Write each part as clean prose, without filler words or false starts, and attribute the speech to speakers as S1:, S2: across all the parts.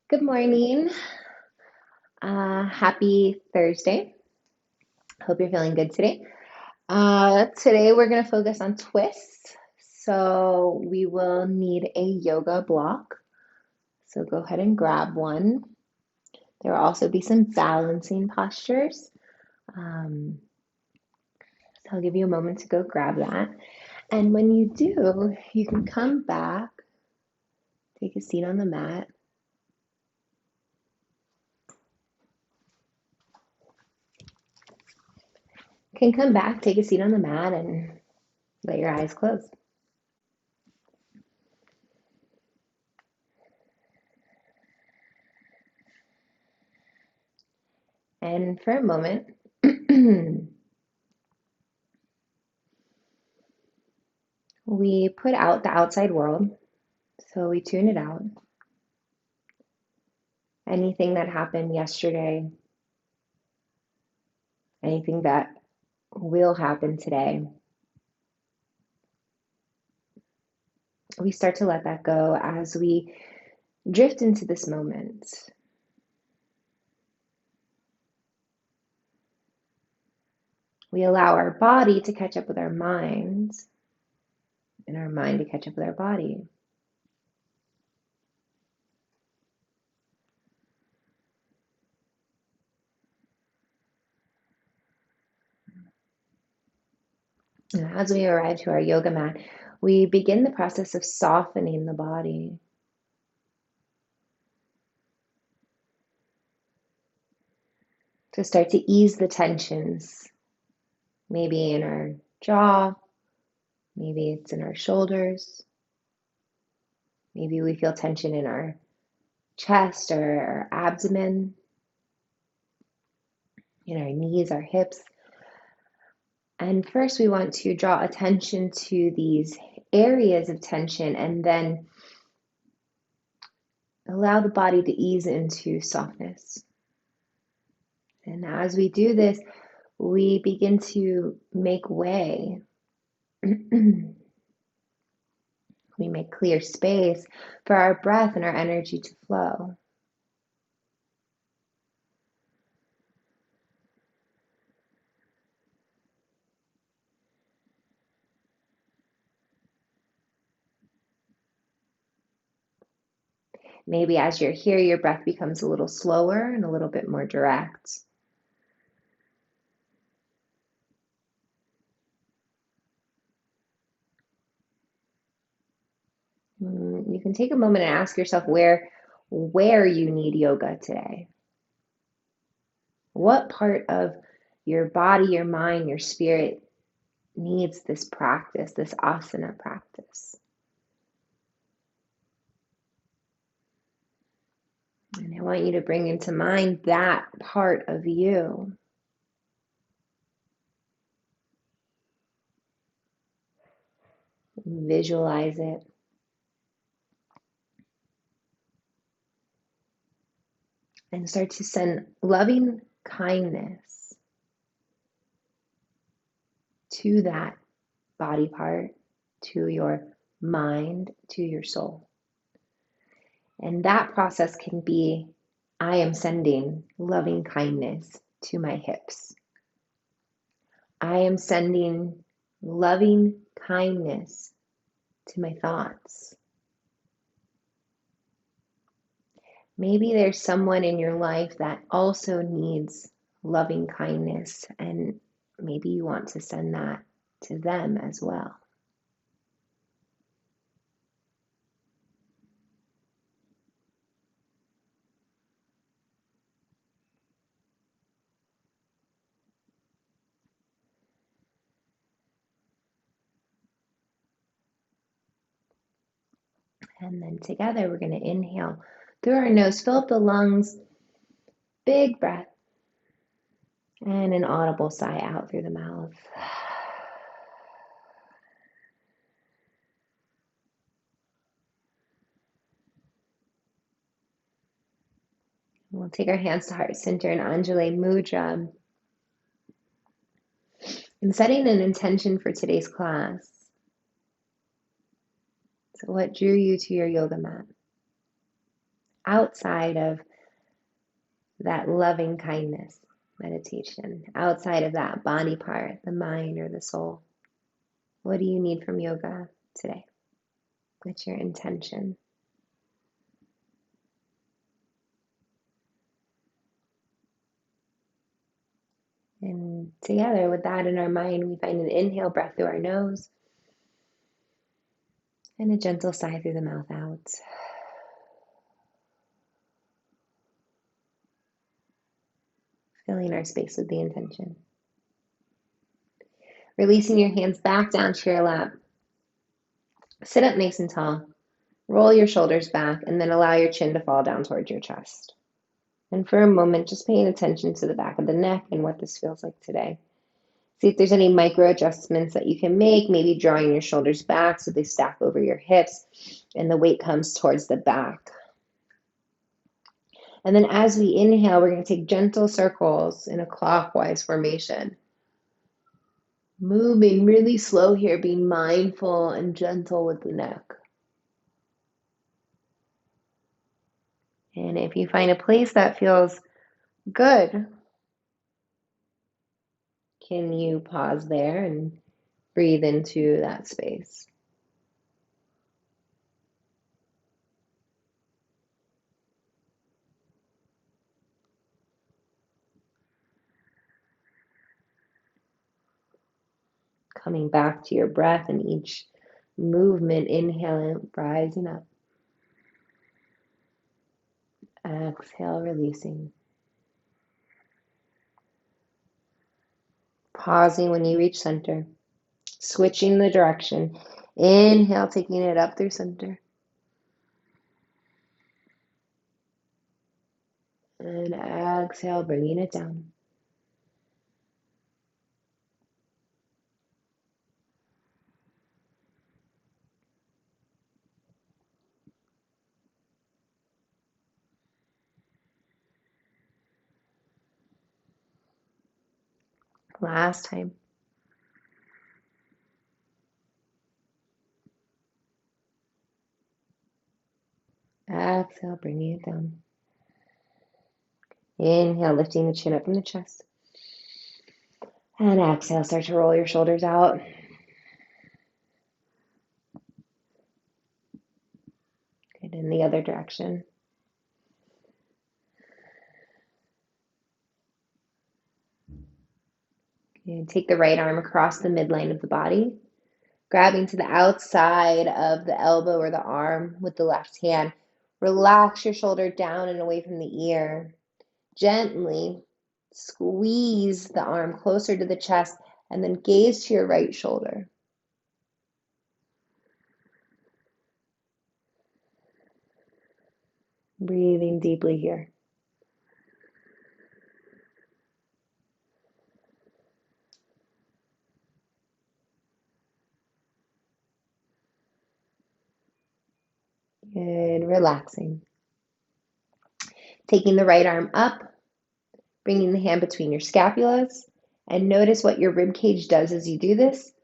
S1: Good morning. Happy Thursday. Hope you're feeling good today. Today we're going to focus on twists. So we will need a yoga block. So go ahead and grab one. There will also be some balancing postures. Um, so I'll give you a moment to go grab that. And when you do, you can come back, take a seat on the mat. You can come back, take a seat on the mat, and let your eyes close. And for a moment, we put out the outside world, so we tune it out. Anything that happened yesterday, anything that will happen today, we start to let that go as we drift into this moment. We allow our body to catch up with our mind, and our mind to catch up with our body. And as we arrive to our yoga mat, we begin the process of softening the body. To start to ease the tensions, maybe in our jaw, maybe it's in our shoulders, maybe we feel tension in our chest or our abdomen, in our knees, our hips. And first, we want to draw attention to these areas of tension and then allow the body to ease into softness. And as we do this, we begin to make way. We make clear space for our breath and our energy to flow. Maybe as you're here, your breath becomes a little slower and a little bit more direct. You can take a moment and ask yourself where you need yoga today. What part of your body, your mind, your spirit needs this practice, this asana practice? And I want you to bring into mind that part of you. Visualize it. And start to send loving kindness to that body part, to your mind, to your soul. And that process can be, I am sending loving kindness to my hips. I am sending loving kindness to my thoughts. Maybe there's someone in your life that also needs loving kindness, and maybe you want to send that to them as well. And then together, we're going to inhale through our nose, fill up the lungs, big breath, and an audible sigh out through the mouth. We'll take our hands to heart center and Anjali Mudra. And setting an intention for today's class. So what drew you to your yoga mat? outside of that loving kindness meditation, outside of that body part, the mind or the soul? What do you need from yoga today? What's your intention? And together with that in our mind, we find an inhale breath through our nose and a gentle sigh through the mouth out. Filling our space with the intention. Releasing your hands back down to your lap. Sit up nice and tall. Roll your shoulders back and then allow your chin to fall down towards your chest. And for a moment, just paying attention to the back of the neck and what this feels like today. See if there's any micro adjustments that you can make, maybe drawing your shoulders back so they stack over your hips and the weight comes towards the back. And then as we inhale, we're going to take gentle circles in a clockwise formation. Moving really slow here, being mindful and gentle with the neck. And if you find a place that feels good, can you pause there and breathe into that space? Coming back to your breath and each movement, inhaling, rising up. Exhale, releasing. Pausing when you reach center. Switching the direction. Inhale, taking it up through center. And exhale, bringing it down. Last time. Exhale, bringing it down. Inhale, lifting the chin up from the chest. And exhale, start to roll your shoulders out. Good, in the other direction. And take the right arm across the midline of the body, grabbing to the outside of the elbow or the arm with the left hand. Relax your shoulder down and away from the ear. Gently squeeze the arm closer to the chest and then gaze to your right shoulder. Breathing deeply here. Good, relaxing. Taking the right arm up, bringing the hand between your scapulas, and notice what your rib cage does as you do this.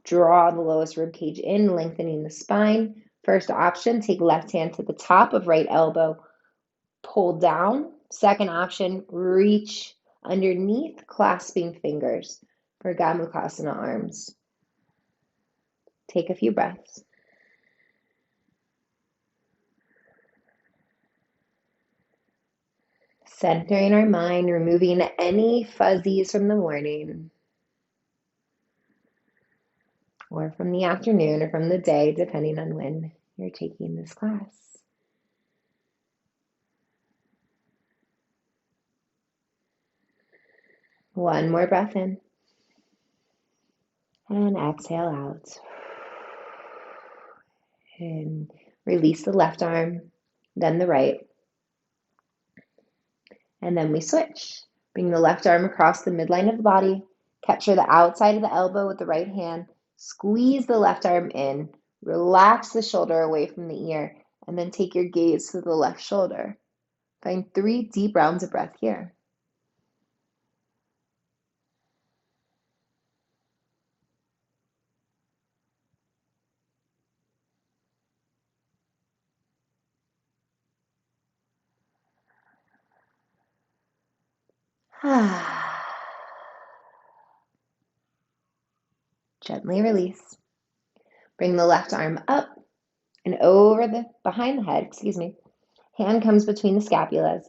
S1: Draw the lowest rib cage in, lengthening the spine. First option, take left hand to the top of right elbow, pull down. Second option, reach underneath, clasping fingers for Gomukhasana arms. Take a few breaths. Centering our mind, removing any fuzzies from the morning or from the afternoon or from the day, depending on when you're taking this class. One more breath in and exhale out. And release the left arm, then the right. And then we switch. Bring the left arm across the midline of the body. Capture the outside of the elbow with the right hand. Squeeze the left arm in. Relax the shoulder away from the ear. And then take your gaze to the left shoulder. Find 3 deep rounds of breath here. Gently release. Bring the left arm up and over behind the head, excuse me. Hand comes between the scapulas.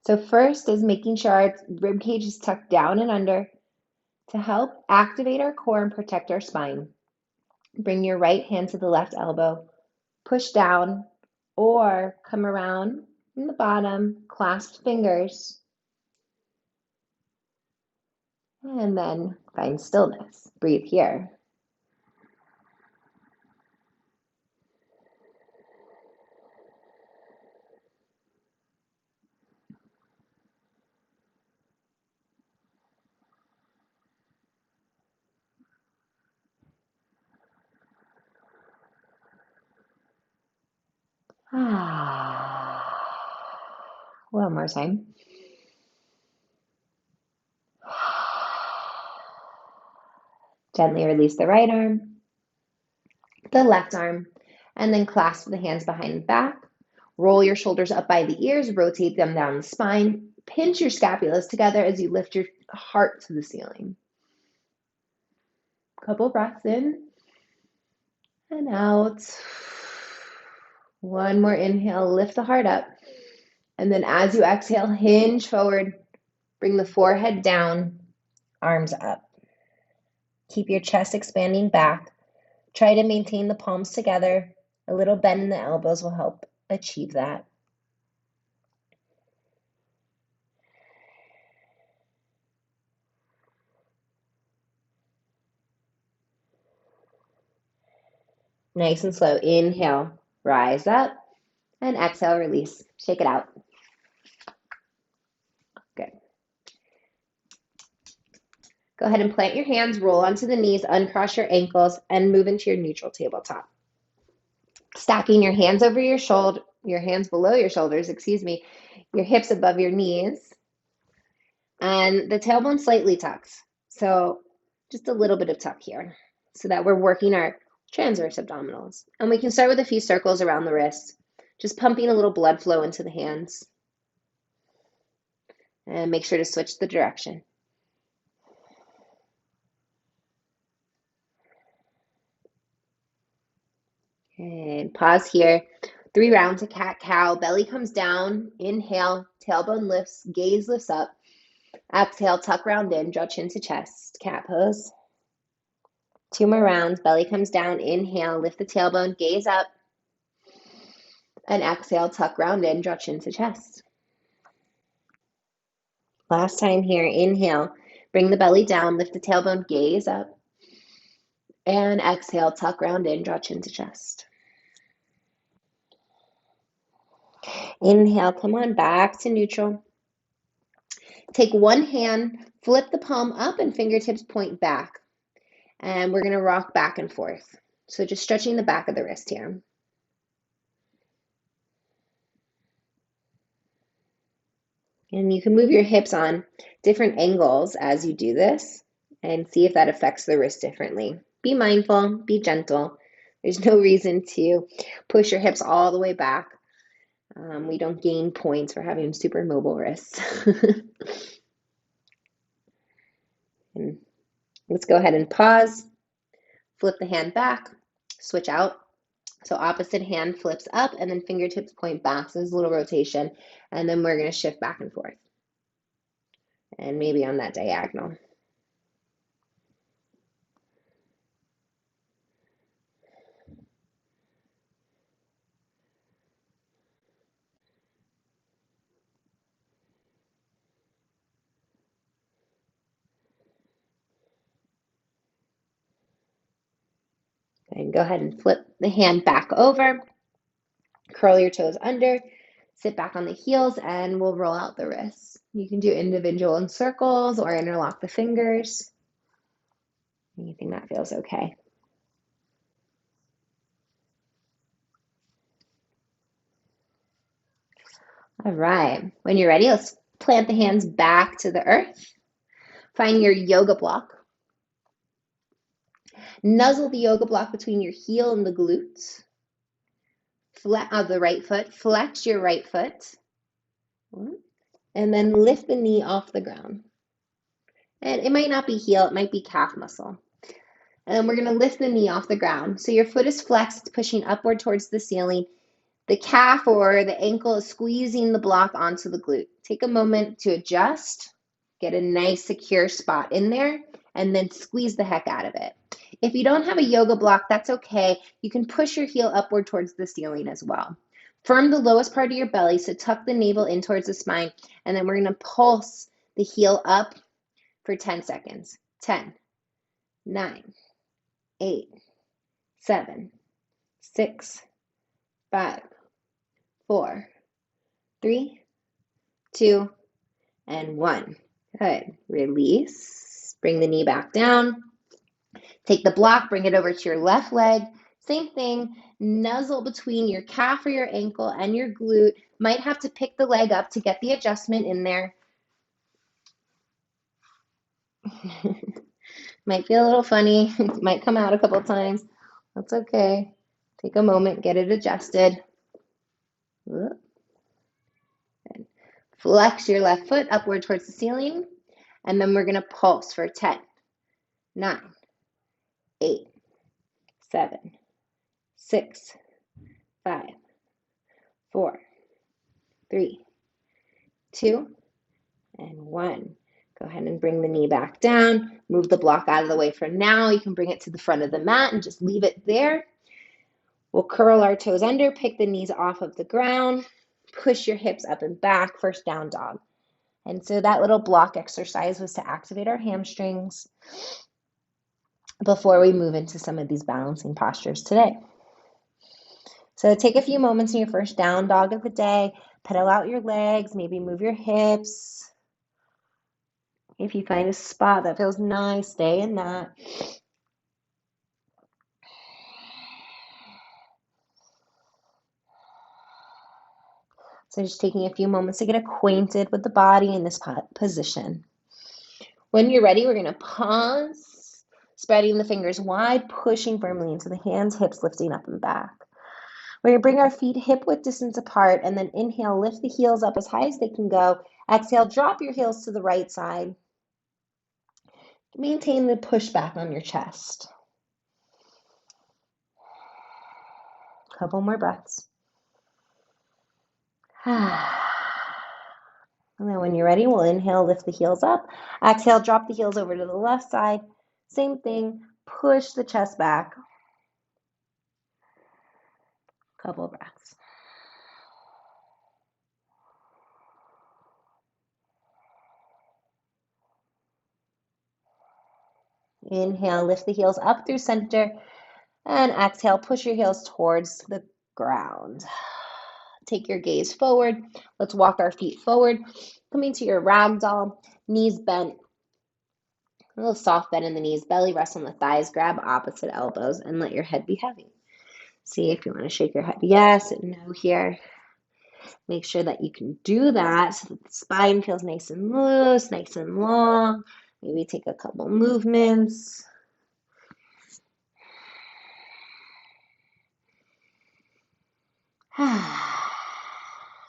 S1: So first is making sure our rib cage is tucked down and under to help activate our core and protect our spine. Bring your right hand to the left elbow, push down, or come around from the bottom, clasp fingers, and then find stillness. Breathe here. One more time. Gently release the right arm, the left arm, and then clasp the hands behind the back. Roll your shoulders up by the ears, rotate them down the spine. Pinch your scapulas together as you lift your heart to the ceiling. Couple breaths in and out. One more inhale, lift the heart up. And then as you exhale, hinge forward, bring the forehead down, arms up. Keep your chest expanding back. Try to maintain the palms together. A little bend in the elbows will help achieve that. Nice and slow. Inhale, rise up, and exhale, release. Shake it out. Good. Go ahead and plant your hands, roll onto the knees, uncross your ankles, and move into your neutral tabletop. Stacking your hands over your shoulder, your hands below your shoulders, excuse me, your hips above your knees, and the tailbone slightly tucks. So just a little bit of tuck here so that we're working our transverse abdominals. And we can start with a few circles around the wrist, just pumping a little blood flow into the hands. And make sure to switch the direction. And pause here. 3 rounds of cat-cow. Belly comes down. Inhale, tailbone lifts, gaze lifts up. Exhale, tuck round in, draw chin to chest. Cat pose. 2 more rounds. Belly comes down. Inhale, lift the tailbone, gaze up. And exhale, tuck round in, draw chin to chest. Last time here. Inhale, bring the belly down, lift the tailbone, gaze up. And exhale, tuck round in, draw chin to chest. Inhale, come on back to neutral. Take one hand, flip the palm up and fingertips point back. And we're going to rock back and forth. So just stretching the back of the wrist here. And you can move your hips on different angles as you do this and see if that affects the wrist differently. Be mindful, be gentle. There's no reason to push your hips all the way back. We don't gain points for having super mobile wrists. And let's go ahead and pause. Flip the hand back, switch out. So opposite hand flips up and then fingertips point back. So there's a little rotation. And then we're going to shift back and forth. And maybe on that diagonal. And go ahead and flip the hand back over. Curl your toes under. Sit back on the heels and we'll roll out the wrists. You can do individual in circles or interlock the fingers. Anything that feels okay. All right. When you're ready, let's plant the hands back to the earth. Find your yoga block. Nuzzle the yoga block between your heel and the glutes. The right foot. Flex your right foot. And then lift the knee off the ground. And it might not be heel, it might be calf muscle. And then we're going to lift the knee off the ground. So your foot is flexed, pushing upward towards the ceiling. The calf or the ankle is squeezing the block onto the glute. Take a moment to adjust, get a nice secure spot in there, and then squeeze the heck out of it. If you don't have a yoga block, that's okay. You can push your heel upward towards the ceiling as well. Firm the lowest part of your belly, so tuck the navel in towards the spine, and then we're going to pulse the heel up for 10 seconds. 10, 9, 8, 7, 6, 5, 4, 3, 2, and 1. Good. Release. Bring the knee back down. Take the block, bring it over to your left leg. Same thing. Nuzzle between your calf or your ankle and your glute. Might have to pick the leg up to get the adjustment in there. Might feel a little funny. Might come out a couple times. That's okay. Take a moment, get it adjusted. Flex your left foot upward towards the ceiling. And then we're going to pulse for 10, 9, 8, 7, 6, 5, 4, 3, 2, and 1. Go ahead and bring the knee back down. Move the block out of the way for now. You can bring it to the front of the mat and just leave it there. We'll curl our toes under, pick the knees off of the ground, push your hips up and back, first down dog. And so that little block exercise was to activate our hamstrings before we move into some of these balancing postures today. So take a few moments in your first down dog of the day, pedal out your legs, maybe move your hips. If you find a spot that feels nice, stay in that. So just taking a few moments to get acquainted with the body in this position. When you're ready, we're going to pause, spreading the fingers wide, pushing firmly into the hands, hips lifting up and back. We're going to bring our feet hip-width distance apart, and then inhale, lift the heels up as high as they can go. Exhale, drop your heels to the right side. Maintain the push back on your chest. Couple more breaths. And then when you're ready, we'll inhale, lift the heels up. Exhale, drop the heels over to the left side. Same thing, push the chest back. Couple of breaths. Inhale, lift the heels up through center. And exhale, push your heels towards the ground. Take your gaze forward. Let's walk our feet forward. Coming to your ragdoll, knees bent. A little soft bend in the knees, belly rests on the thighs, grab opposite elbows, and let your head be heavy. See if you want to shake your head yes and no here. Make sure that you can do that so that the spine feels nice and loose, nice and long. Maybe take a couple movements.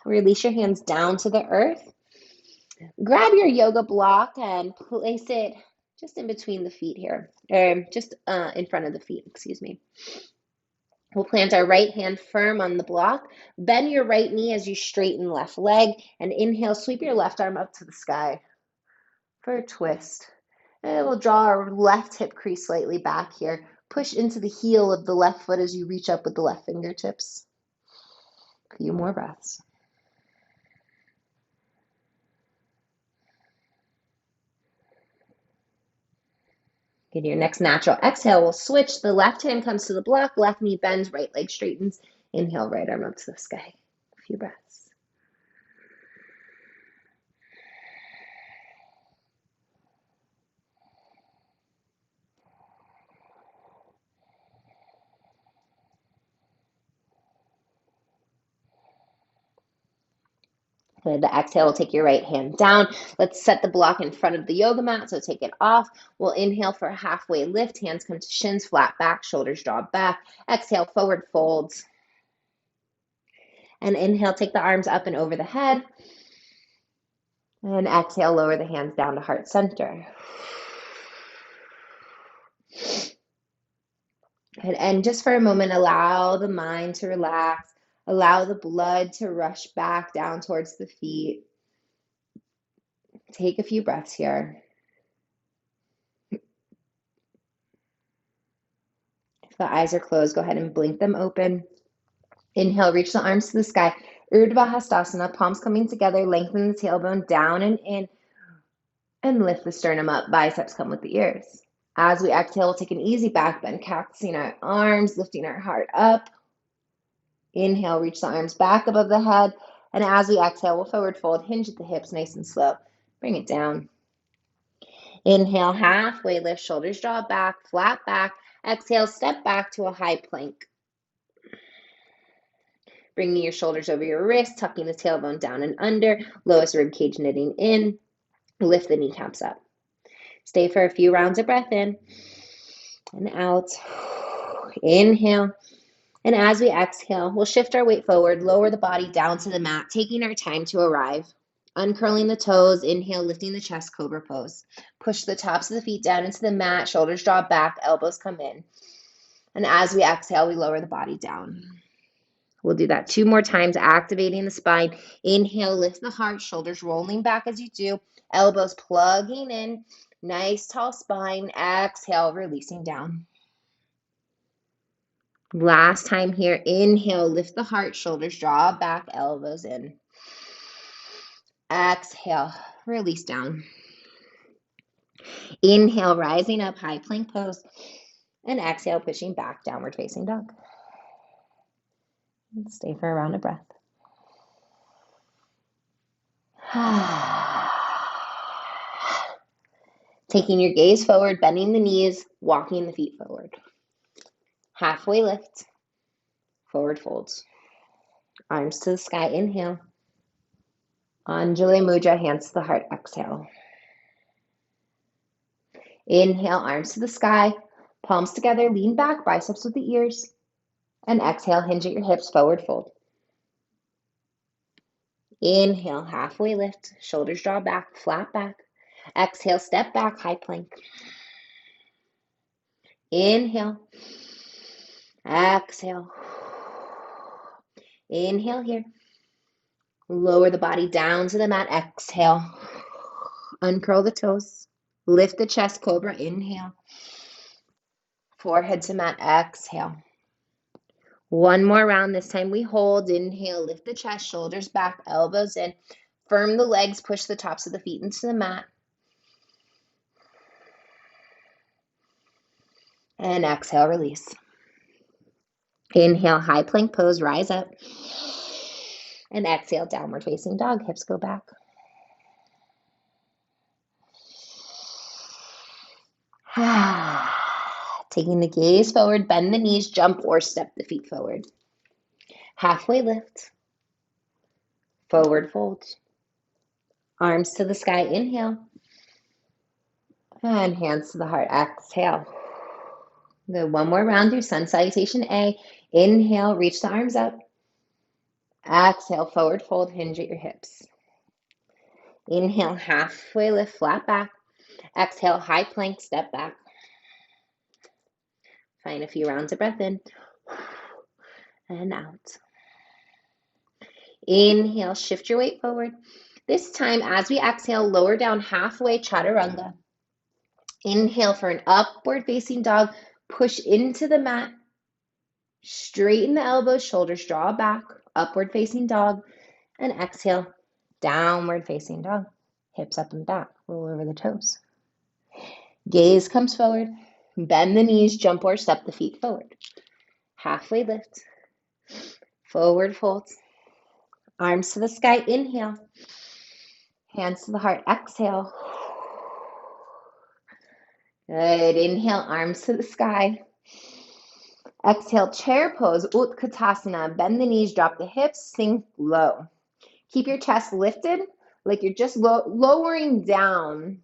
S1: Release your hands down to the earth. Grab your yoga block and place it just in between the feet here, or just in front of the feet, excuse me. We'll plant our right hand firm on the block. Bend your right knee as you straighten left leg, and inhale, sweep your left arm up to the sky for a twist. And we'll draw our left hip crease slightly back here. Push into the heel of the left foot as you reach up with the left fingertips. A few more breaths. In your next natural exhale, we'll switch. The left hand comes to the block, left knee bends, right leg straightens. Inhale, right arm up to the sky. A few breaths. Good. The exhale will take your right hand down. Let's set the block in front of the yoga mat, so take it off. We'll inhale for a halfway lift. Hands come to shins, flat back, shoulders draw back. Exhale, forward folds. And inhale, take the arms up and over the head. And exhale, lower the hands down to heart center. And just for a moment, allow the mind to relax. Allow the blood to rush back down towards the feet. Take a few breaths here. If the eyes are closed, go ahead and blink them open. Inhale, reach the arms to the sky. Urdhva Hastasana, palms coming together, lengthen the tailbone down and in, and lift the sternum up, biceps come with the ears. As we exhale, we'll take an easy back bend, cactusing our arms, lifting our heart up. Inhale, reach the arms back above the head. And as we exhale, we'll forward fold, hinge at the hips, nice and slow. Bring it down. Inhale, halfway lift, shoulders draw back, flat back. Exhale, step back to a high plank. Bringing your shoulders over your wrists, tucking the tailbone down and under, lowest rib cage knitting in. Lift the kneecaps up. Stay for a few rounds of breath in and out. Inhale. And as we exhale, we'll shift our weight forward, lower the body down to the mat, taking our time to arrive. Uncurling the toes, inhale, lifting the chest, cobra pose. Push the tops of the feet down into the mat, shoulders draw back, elbows come in. And as we exhale, we lower the body down. We'll do that 2 more times, activating the spine. Inhale, lift the heart, shoulders rolling back as you do, elbows plugging in, nice tall spine. Exhale, releasing down. Last time here, inhale, lift the heart, shoulders draw back, elbows in. Exhale, release down. Inhale, rising up, high plank pose. And exhale, pushing back, downward facing dog. And stay for a round of breath. Taking your gaze forward, bending the knees, walking the feet forward. Halfway lift, forward folds. Arms to the sky, inhale. Anjali Mudra, hands to the heart, exhale. Inhale, arms to the sky, palms together, lean back, biceps with the ears. And exhale, hinge at your hips, forward fold. Inhale, halfway lift, shoulders draw back, flat back. Exhale, step back, high plank. Inhale. Exhale. Inhale here. Lower the body down to the mat. Exhale. Uncurl the toes. Lift the chest, cobra. Inhale. Forehead to mat. Exhale. One more round. This time we hold. Inhale. Lift the chest, shoulders back, elbows in. Firm the legs. Push the tops of the feet into the mat. And exhale, release. Inhale, high plank pose, rise up. And exhale, downward facing dog, hips go back. Taking the gaze forward, bend the knees, jump or step the feet forward. Halfway lift. Forward fold. Arms to the sky, inhale. And hands to the heart, exhale. Good, one more round through sun salutation A. Inhale, reach the arms up. Exhale, forward fold, hinge at your hips. Inhale, halfway lift, flat back. Exhale, high plank, step back. Find a few rounds of breath in and out. Inhale, shift your weight forward. This time, as we exhale, lower down halfway, chaturanga. Inhale for an upward facing dog. Push into the mat. Straighten the elbows, shoulders draw back. Upward facing dog. And exhale, downward facing dog. Hips up and back. Roll over the toes. Gaze comes forward. Bend the knees, jump or step the feet forward. Halfway lift. Forward fold. Arms to the sky, inhale. Hands to the heart, exhale. Good, inhale, arms to the sky. Exhale, chair pose, Utkatasana. Bend the knees, drop the hips, sink low. Keep your chest lifted, like you're just lowering down,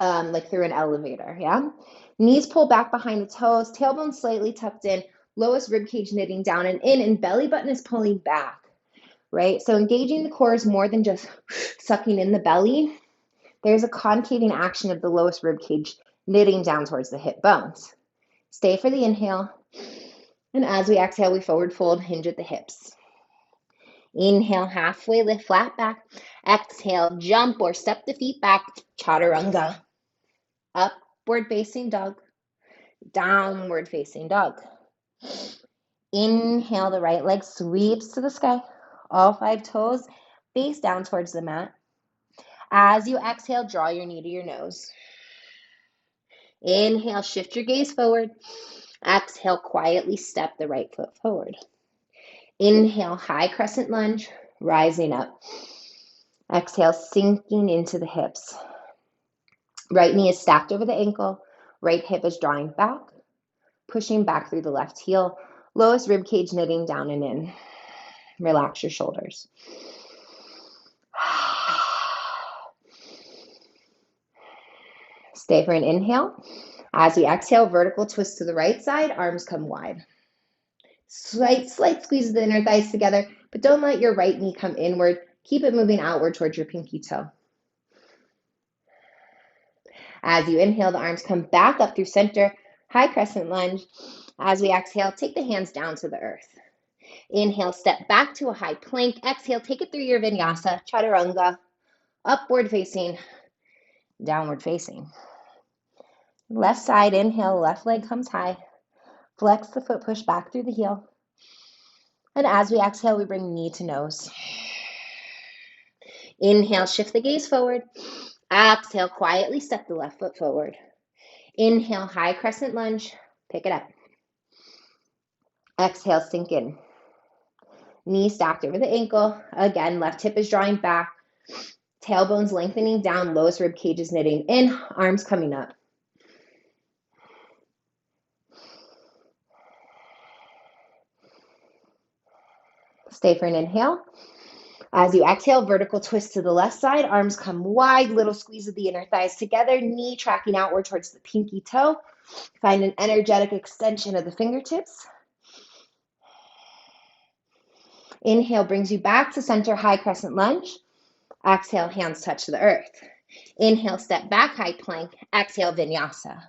S1: like through an elevator, yeah? Knees pull back behind the toes, tailbone slightly tucked in, lowest rib cage knitting down and in, and belly button is pulling back. right? So engaging the core is more than just sucking in the belly. There's a concaving action of the lowest rib cage knitting down towards the hip bones. Stay for the inhale. And as we exhale, we forward fold, hinge at the hips. Inhale, halfway lift, flat back. Exhale, jump or step the feet back, chaturanga. Upward facing dog, downward facing dog. Inhale, the right leg sweeps to the sky. All 5 toes face down towards the mat. As you exhale, draw your knee to your nose. Inhale, shift your gaze forward. Exhale, quietly step the right foot forward. Inhale, high crescent lunge, rising up. Exhale, sinking into the hips. Right knee is stacked over the ankle. Right hip is drawing back, pushing back through the left heel. Lowest rib cage knitting down and in. Relax your shoulders. Stay for an inhale. As we exhale, vertical twist to the right side, arms come wide. Slight squeeze of the inner thighs together, but don't let your right knee come inward. Keep it moving outward towards your pinky toe. As you inhale, the arms come back up through center, high crescent lunge. As we exhale, take the hands down to the earth. Inhale, step back to a high plank. Exhale, take it through your vinyasa, chaturanga, upward facing, downward facing. Left side, inhale, left leg comes high. Flex the foot, push back through the heel. And as we exhale, we bring knee to nose. Inhale, shift the gaze forward. Exhale, quietly step the left foot forward. Inhale, high crescent lunge. Pick it up. Exhale, sink in. Knee stacked over the ankle. Again, left hip is drawing back. Tailbones lengthening down. Lowest rib cage is knitting in. Arms coming up. Stay for an inhale. As you exhale, vertical twist to the left side. Arms come wide. Little squeeze of the inner thighs together. Knee tracking outward towards the pinky toe. Find an energetic extension of the fingertips. Inhale brings you back to center, high crescent lunge. Exhale, hands touch the earth. Inhale, step back, high plank. Exhale, vinyasa.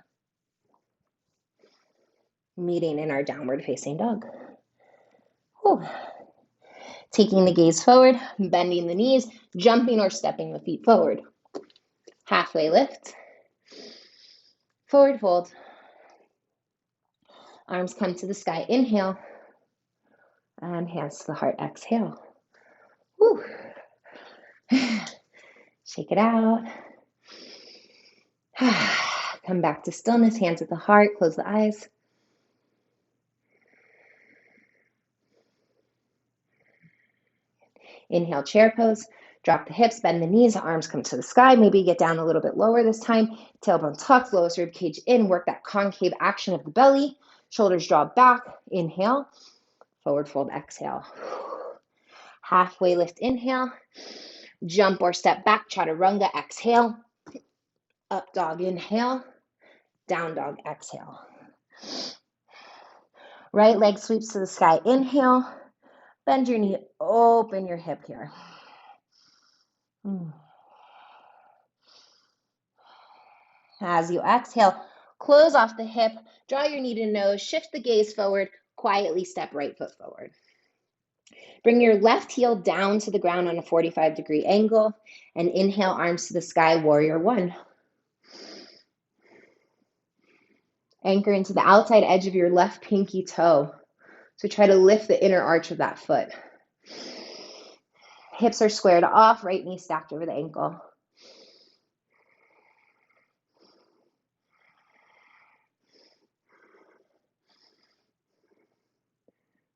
S1: Meeting in our downward facing dog. Whew. Taking the gaze forward, bending the knees, jumping or stepping the feet forward. Halfway lift. Forward fold. Arms come to the sky, inhale. And hands to the heart, exhale. Whew. Shake it out. Come back to stillness, hands at the heart, close the eyes. Inhale, chair pose. Drop the hips, bend the knees, arms come to the sky. Maybe get down a little bit lower this time. Tailbone tucks, lowest rib cage in. Work that concave action of the belly. Shoulders draw back. Inhale. Forward fold, exhale. Halfway lift, inhale. Jump or step back, chaturanga, exhale. Up dog, inhale. Down dog, exhale. Right leg sweeps to the sky, inhale. Bend your knee, open your hip here. As you exhale, close off the hip, draw your knee to nose, shift the gaze forward, quietly step right foot forward. Bring your left heel down to the ground on a 45-degree angle and inhale, arms to the sky, warrior one. Anchor into the outside edge of your left pinky toe. So try to lift the inner arch of that foot. Hips are squared off, right knee stacked over the ankle.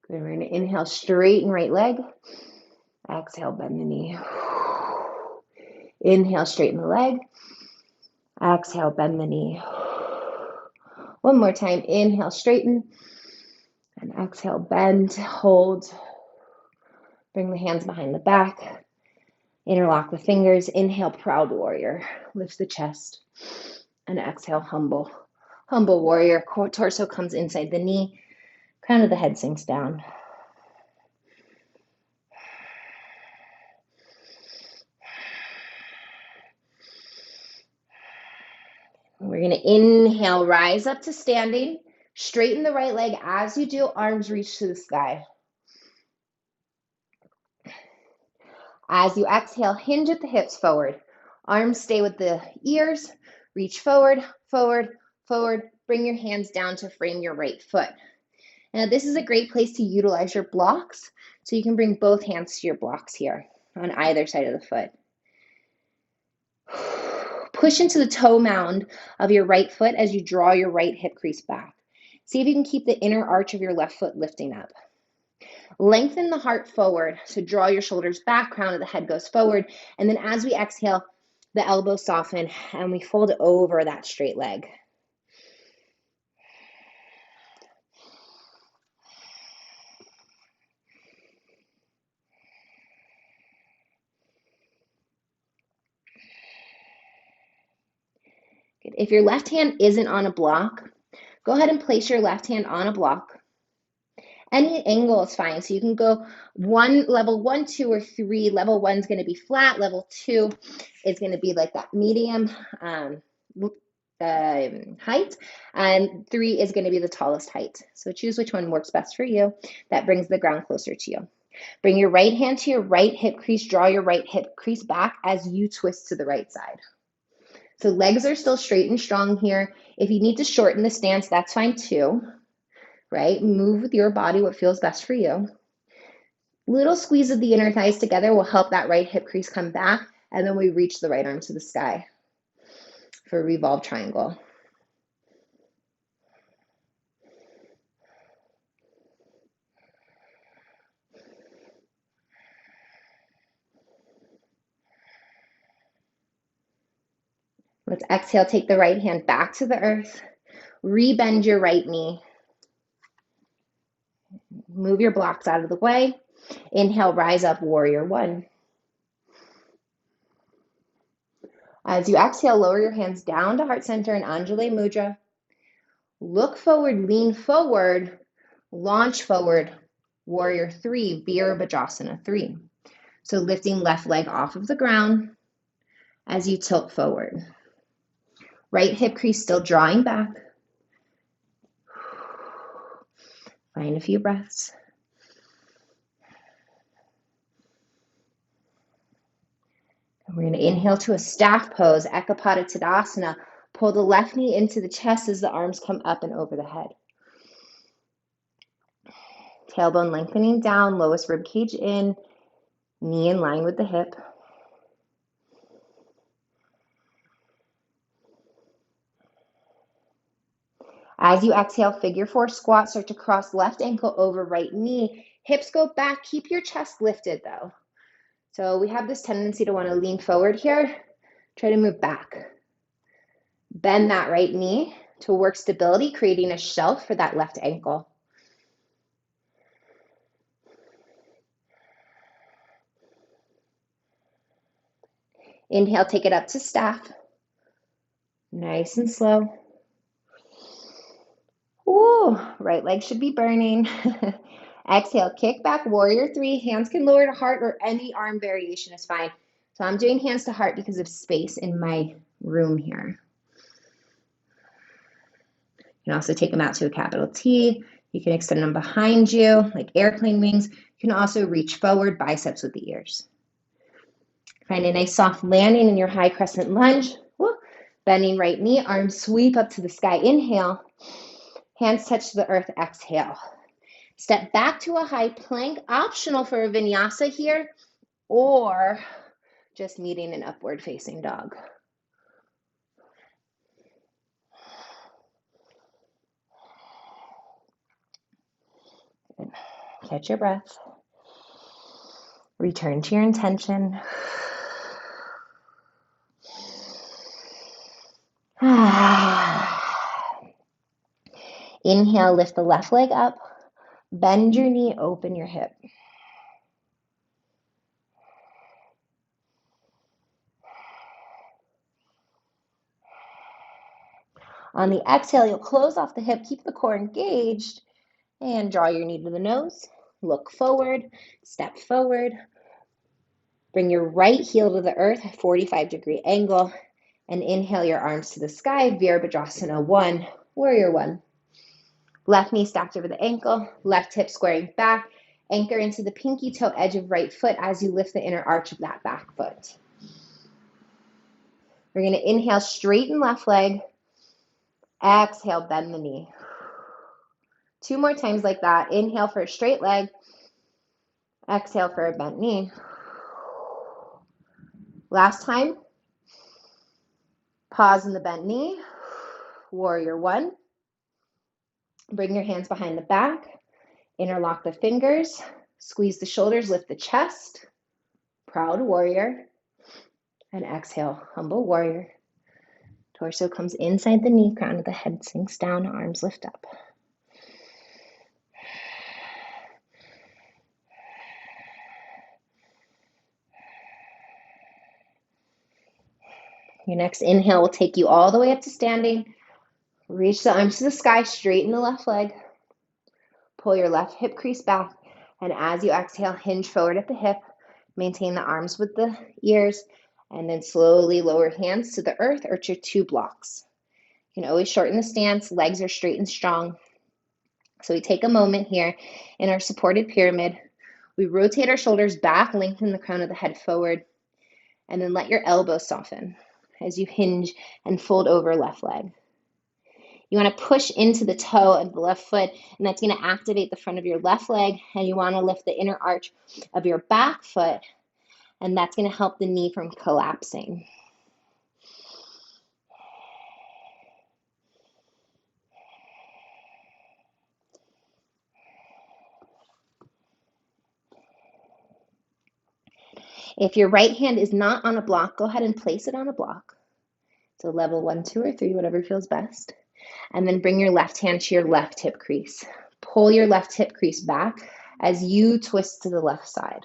S1: Good. We're going to inhale, straighten right leg. Exhale, bend the knee. Inhale, straighten the leg. Exhale, bend the knee. One more time. Inhale, straighten. And exhale, bend, hold. Bring the hands behind the back. Interlock the fingers. Inhale, proud warrior. Lift the chest. And exhale, humble. Humble warrior. Torso comes inside the knee. Crown of the head sinks down. We're going to inhale, rise up to standing. Straighten the right leg as you do, arms reach to the sky. As you exhale, hinge at the hips forward. Arms stay with the ears. Reach forward, forward, forward. Bring your hands down to frame your right foot. Now, this is a great place to utilize your blocks. So you can bring both hands to your blocks here on either side of the foot. Push into the toe mound of your right foot as you draw your right hip crease back. See if you can keep the inner arch of your left foot lifting up. Lengthen the heart forward. So draw your shoulders back, crown of the head goes forward. And then as we exhale, the elbows soften and we fold over that straight leg. Good. If your left hand isn't on a block, go ahead and place your left hand on a block. Any angle is fine. So you can go level one, two, or three. Level one is going to be flat. Level two is going to be like that medium height. And three is going to be the tallest height. So choose which one works best for you. That brings the ground closer to you. Bring your right hand to your right hip crease. Draw your right hip crease back as you twist to the right side. So legs are still straight and strong here. If you need to shorten the stance, that's fine too. Right? Move with your body what feels best for you. Little squeeze of the inner thighs together will help that right hip crease come back, and then we reach the right arm to the sky for a revolve triangle. Let's exhale, take the right hand back to the earth, rebend your right knee. Move your blocks out of the way. Inhale, rise up, warrior one. As you exhale, lower your hands down to heart center and Anjali Mudra. Look forward, lean forward, launch forward, warrior three, Virabhadrasana 3. So lifting left leg off of the ground as you tilt forward. Right hip crease still drawing back. Find a few breaths. And we're going to inhale to a staff pose, Ekapada Tadasana. Pull the left knee into the chest as the arms come up and over the head. Tailbone lengthening down, lowest rib cage in, knee in line with the hip. As you exhale, figure four squat, start to cross left ankle over right knee. Hips go back, keep your chest lifted though. So we have this tendency to want to lean forward here. Try to move back. Bend that right knee to work stability, creating a shelf for that left ankle. Inhale, take it up to staff. Nice and slow. Ooh, right leg should be burning. Exhale, kick back, warrior three. Hands can lower to heart or any arm variation is fine. So I'm doing hands to heart because of space in my room here. You can also take them out to a capital T. You can extend them behind you like airplane wings. You can also reach forward, biceps with the ears. Find a nice soft landing in your high crescent lunge. Woo. Bending right knee, arms sweep up to the sky. Inhale. Hands touch the earth. Exhale. Step back to a high plank, optional for a vinyasa here, or just meeting an upward facing dog. Good. Catch your breath. Return to your intention. Inhale, lift the left leg up. Bend your knee, open your hip. On the exhale, you'll close off the hip, keep the core engaged, and draw your knee to the nose. Look forward, step forward. Bring your right heel to the earth, 45-degree angle, And inhale your arms to the sky, Virabhadrasana 1, Warrior 1. Left knee stacked over the ankle, left hip squaring back. Anchor into the pinky toe edge of right foot as you lift the inner arch of that back foot. We're going to inhale, straighten left leg. Exhale, bend the knee. 2 more times like that. Inhale for a straight leg. Exhale for a bent knee. Last time. Pause in the bent knee. Warrior 1. Bring your hands behind the back. Interlock the fingers. Squeeze the shoulders, lift the chest. Proud warrior. And exhale, humble warrior. Torso comes inside the knee, crown of the head sinks down, arms lift up. Your next inhale will take you all the way up to standing. Reach the arms to the sky, straighten the left leg. Pull your left hip crease back, and as you exhale, hinge forward at the hip. Maintain the arms with the ears, and then slowly lower hands to the earth or to 2 blocks. You can always shorten the stance, legs are straight and strong. So we take a moment here in our supported pyramid. We rotate our shoulders back, lengthen the crown of the head forward, and then let your elbows soften as you hinge and fold over left leg. You want to push into the toe of the left foot, and that's going to activate the front of your left leg, and you want to lift the inner arch of your back foot, and that's going to help the knee from collapsing. If your right hand is not on a block, go ahead and place it on a block. So level 1, 2, or 3, whatever feels best. And then bring your left hand to your left hip crease. Pull your left hip crease back as you twist to the left side.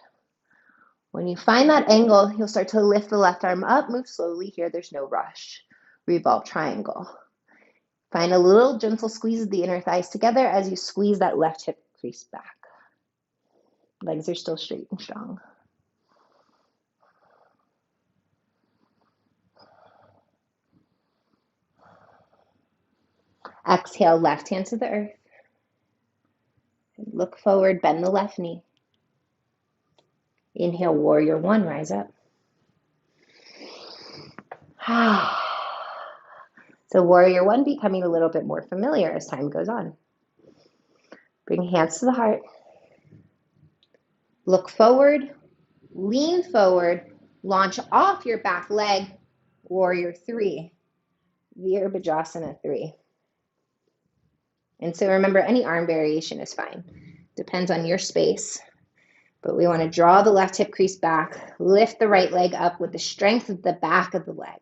S1: When you find that angle, you'll start to lift the left arm up. Move slowly here. There's no rush. Revolve triangle. Find a little gentle squeeze of the inner thighs together as you squeeze that left hip crease back. Legs are still straight and strong. Exhale, left hand to the earth. Look forward, bend the left knee. Inhale, warrior 1, rise up. So warrior 1 becoming a little bit more familiar as time goes on. Bring hands to the heart. Look forward, lean forward, launch off your back leg, warrior 3, Virabhadrasana 3. And so remember, any arm variation is fine. Depends on your space. But we want to draw the left hip crease back, lift the right leg up with the strength of the back of the leg.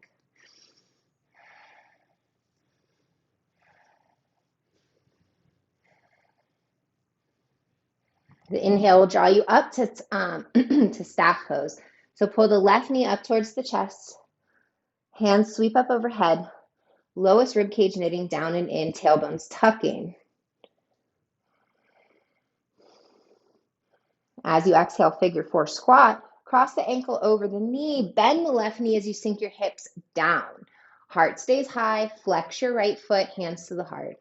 S1: The inhale will draw you up to, to staff pose. So pull the left knee up towards the chest. Hands sweep up overhead. Lowest rib cage knitting down and in, tailbones tucking. As you exhale, figure 4 squat. Cross the ankle over the knee. Bend the left knee as you sink your hips down. Heart stays high. Flex your right foot, hands to the heart.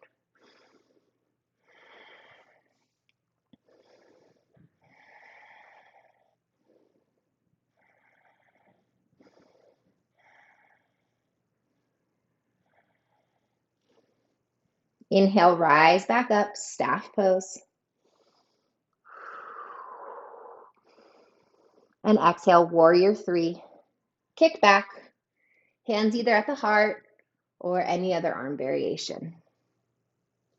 S1: Inhale, rise back up, staff pose. And exhale, warrior 3. Kick back, hands either at the heart or any other arm variation.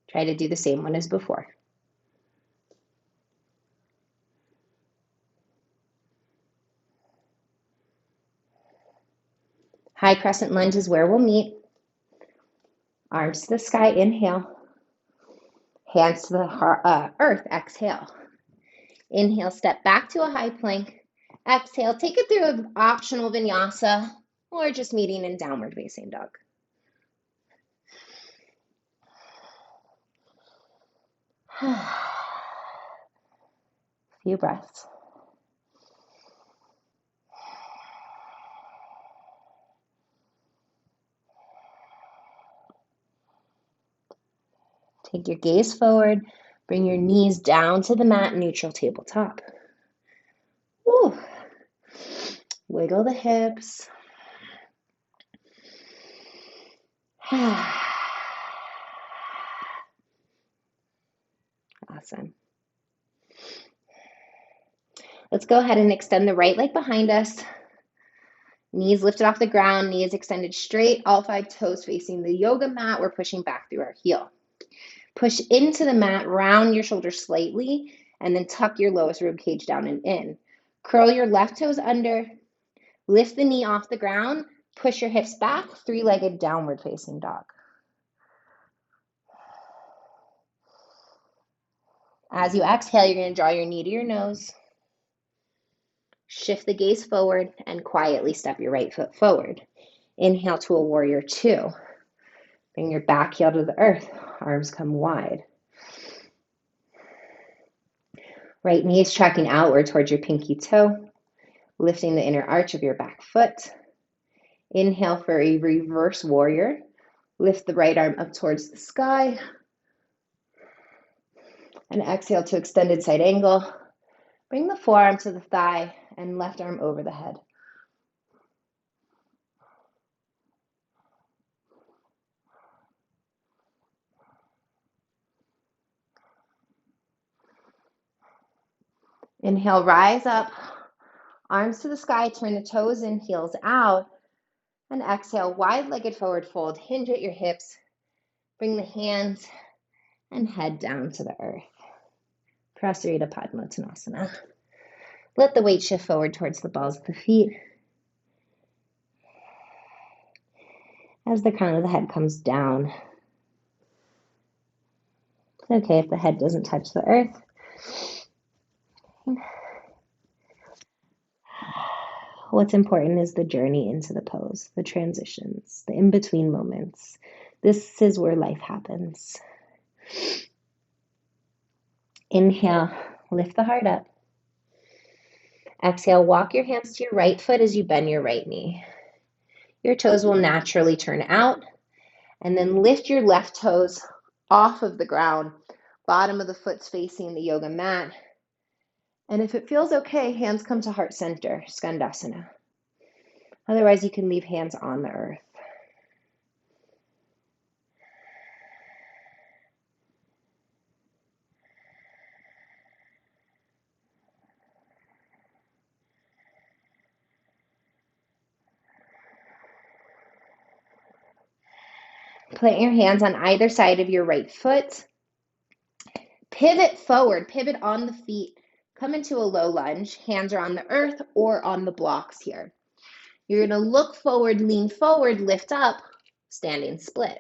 S1: Try to do the same one as before. High crescent lunge is where we'll meet. Arms to the sky, inhale. Hands to the earth, exhale. Inhale, step back to a high plank. Exhale, take it through an optional vinyasa or just meeting in downward facing dog. Few breaths. Take your gaze forward. Bring your knees down to the mat, neutral tabletop. Woo. Wiggle the hips. Awesome. Let's go ahead and extend the right leg behind us. Knees lifted off the ground, knees extended straight, all 5 toes facing the yoga mat. We're pushing back through our heel. Push into the mat, round your shoulders slightly, and then tuck your lowest rib cage down and in. Curl your left toes under, lift the knee off the ground, push your hips back, 3-legged downward facing dog. As you exhale, you're going to draw your knee to your nose. Shift the gaze forward and quietly step your right foot forward. Inhale to a warrior 2. Bring your back heel to the earth. Arms come wide. Right knee is tracking outward towards your pinky toe, lifting the inner arch of your back foot. Inhale for a reverse warrior. Lift the right arm up towards the sky. And exhale to extended side angle. Bring the forearm to the thigh and left arm over the head. Inhale, rise up, arms to the sky, turn the toes in, heels out. And exhale, wide-legged forward fold, hinge at your hips. Bring the hands and head down to the earth. Prasarita Padmotanasana. Let the weight shift forward towards the balls of the feet. As the crown of the head comes down. It's okay if the head doesn't touch the earth. What's important is the journey into the pose, the transitions, the in-between moments. This is where life happens. Inhale, lift the heart up. Exhale, walk your hands to your right foot as you bend your right knee. Your toes will naturally turn out, and then lift your left toes off of the ground. Bottom of the foot's facing the yoga mat. And if it feels okay, hands come to heart center, Skandasana. Otherwise, you can leave hands on the earth. Plant your hands on either side of your right foot. Pivot forward, pivot on the feet. Come into a low lunge. Hands are on the earth or on the blocks here. You're going to look forward, lean forward, lift up, standing split.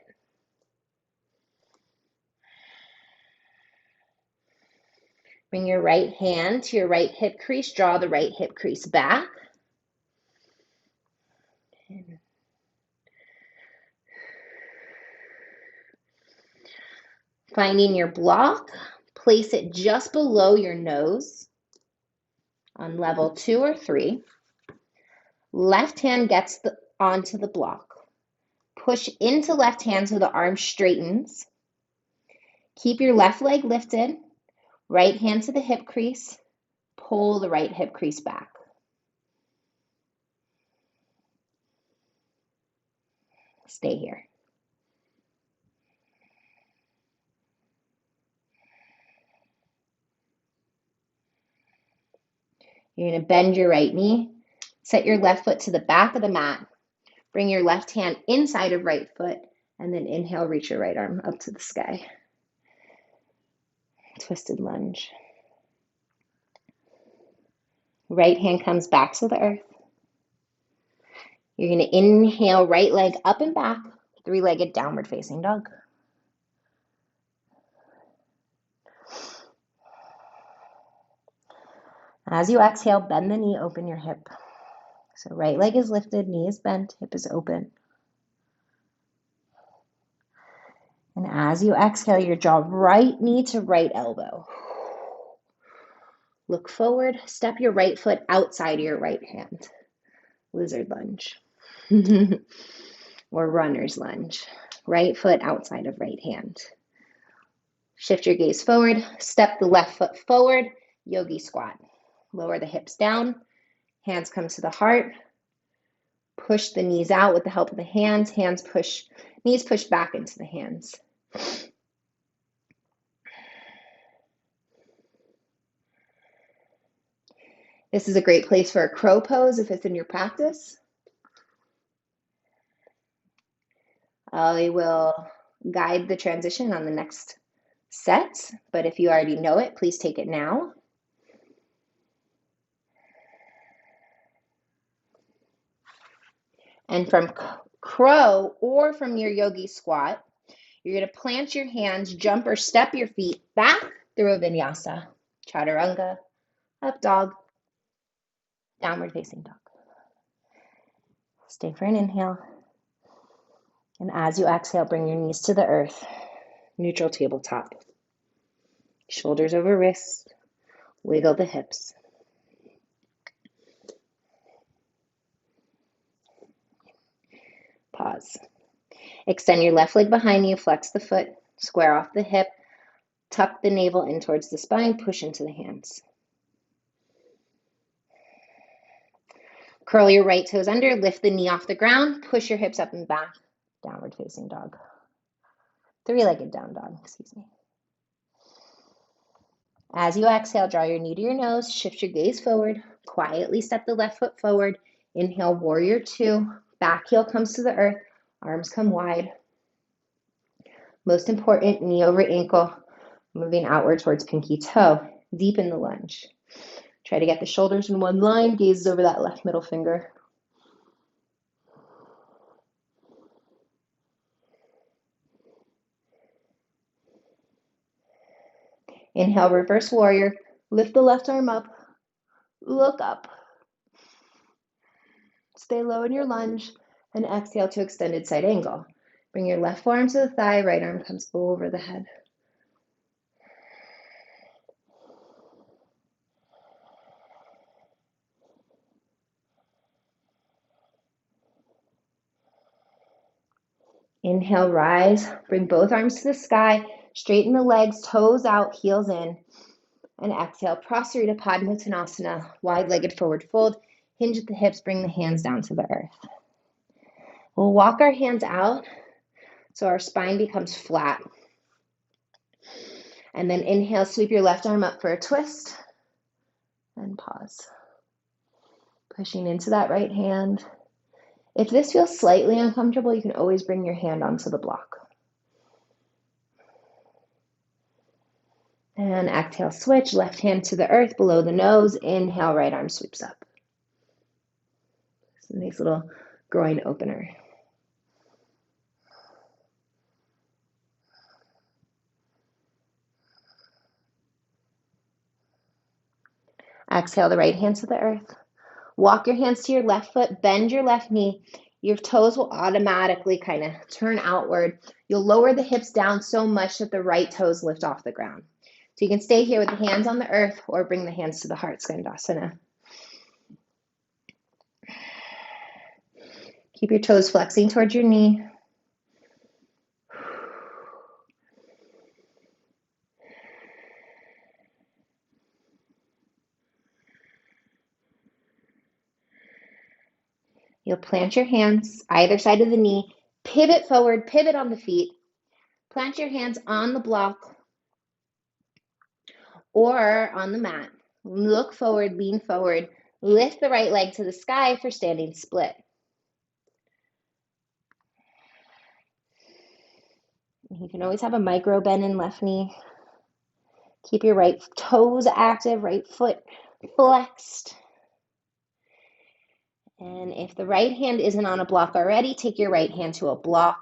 S1: Bring your right hand to your right hip crease. Draw the right hip crease back. Finding your block, place it just below your nose on level 2 or 3. Left hand gets onto the block. Push into left hand so the arm straightens. Keep your left leg lifted. Right hand to the hip crease. Pull the right hip crease back. Stay here. You're going to bend your right knee. Set your left foot to the back of the mat. Bring your left hand inside of right foot. And then inhale, reach your right arm up to the sky. Twisted lunge. Right hand comes back to the earth. You're going to inhale, right leg up and back, 3-legged downward facing dog. As you exhale, bend the knee, open your hip. So right leg is lifted, knee is bent, hip is open. And as you exhale, you draw right knee to right elbow. Look forward, step your right foot outside of your right hand. Lizard lunge. Or runner's lunge. Right foot outside of right hand. Shift your gaze forward, step the left foot forward, yogi squat. Lower the hips down, hands come to the heart. Push the knees out with the help of the hands. Knees push back into the hands. This is a great place for a crow pose if it's in your practice. I will guide the transition on the next set, but if you already know it, please take it now. And from crow or from your yogi squat, you're going to plant your hands, jump or step your feet back through a vinyasa. Chaturanga, up dog, downward facing dog. Stay for an inhale. And as you exhale, bring your knees to the earth. Neutral tabletop. Shoulders over wrists. Wiggle the hips. Pause. Extend your left leg behind you. Flex the foot. Square off the hip. Tuck the navel in towards the spine. Push into the hands. Curl your right toes under. Lift the knee off the ground. Push your hips up and back. Downward facing dog. Three-legged down dog, excuse me. As you exhale, draw your knee to your nose. Shift your gaze forward. Quietly step the left foot forward. Inhale, warrior two. Back heel comes to the earth. Arms come wide. Most important, knee over ankle. Moving outward towards pinky toe. Deepen the lunge. Try to get the shoulders in one line. Gaze over that left middle finger. Inhale, reverse warrior. Lift the left arm up. Look up. Stay low in your lunge and exhale to extended side angle. Bring your left forearm to the thigh, right arm comes over the head. Inhale, rise. Bring both arms to the sky. Straighten the legs, toes out, heels in. And exhale, Prasarita Padmatanasana, wide-legged forward fold. Hinge at the hips, bring the hands down to the earth. We'll walk our hands out so our spine becomes flat. And then inhale, sweep your left arm up for a twist. And pause. Pushing into that right hand. If this feels slightly uncomfortable, you can always bring your hand onto the block. And exhale, switch, left hand to the earth below the nose. Inhale, right arm sweeps up. It's a nice little groin opener. Exhale the right hand to the earth. Walk your hands to your left foot, bend your left knee. Your toes will automatically kind of turn outward. You'll lower the hips down so much that the right toes lift off the ground. So you can stay here with the hands on the earth or bring the hands to the heart, Skandasana. Keep your toes flexing towards your knee. You'll plant your hands either side of the knee, pivot forward, pivot on the feet. Plant your hands on the block or on the mat. Look forward, lean forward. Lift the right leg to the sky for standing split. You can always have a micro bend in left knee. Keep your right toes active, right foot flexed. And if the right hand isn't on a block already, take your right hand to a block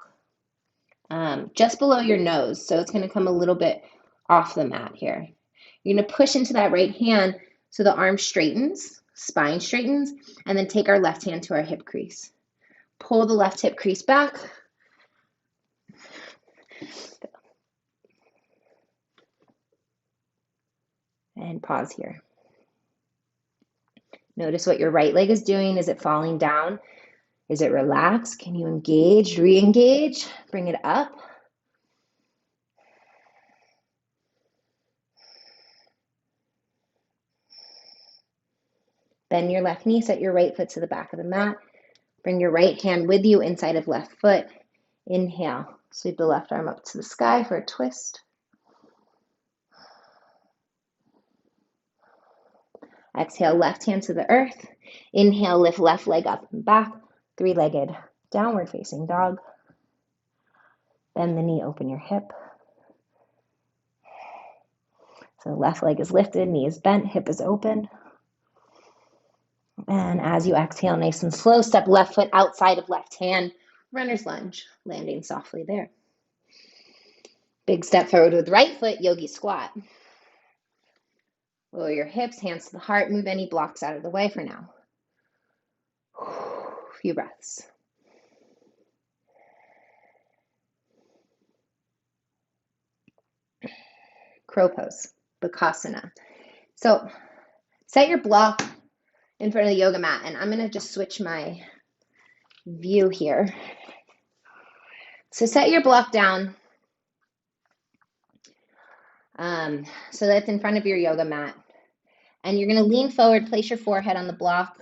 S1: just below your nose. So it's going to come a little bit off the mat here. You're going to push into that right hand so the arm straightens, spine straightens, and then take our left hand to our hip crease. Pull the left hip crease back. And pause here. Notice what your right leg is doing. Is it falling down? Is it relaxed? Can you engage, re-engage? Bring it up. Bend your left knee, set your right foot to the back of the mat. Bring your right hand with you inside of left foot. Inhale, sweep the left arm up to the sky for a twist. Exhale, left hand to the earth. Inhale, lift left leg up and back. Three-legged downward facing dog. Bend the knee, open your hip. So left leg is lifted, knee is bent, hip is open. And as you exhale, nice and slow, step left foot outside of left hand. Runner's lunge, landing softly there. Big step forward with right foot, yogi squat. Lower your hips, hands to the heart. Move any blocks out of the way for now. Few breaths. Crow pose, Bakasana. So set your block in front of the yoga mat, and I'm going to just switch my view here. So set your block down so that's in front of your yoga mat. And you're going to lean forward, place your forehead on the block.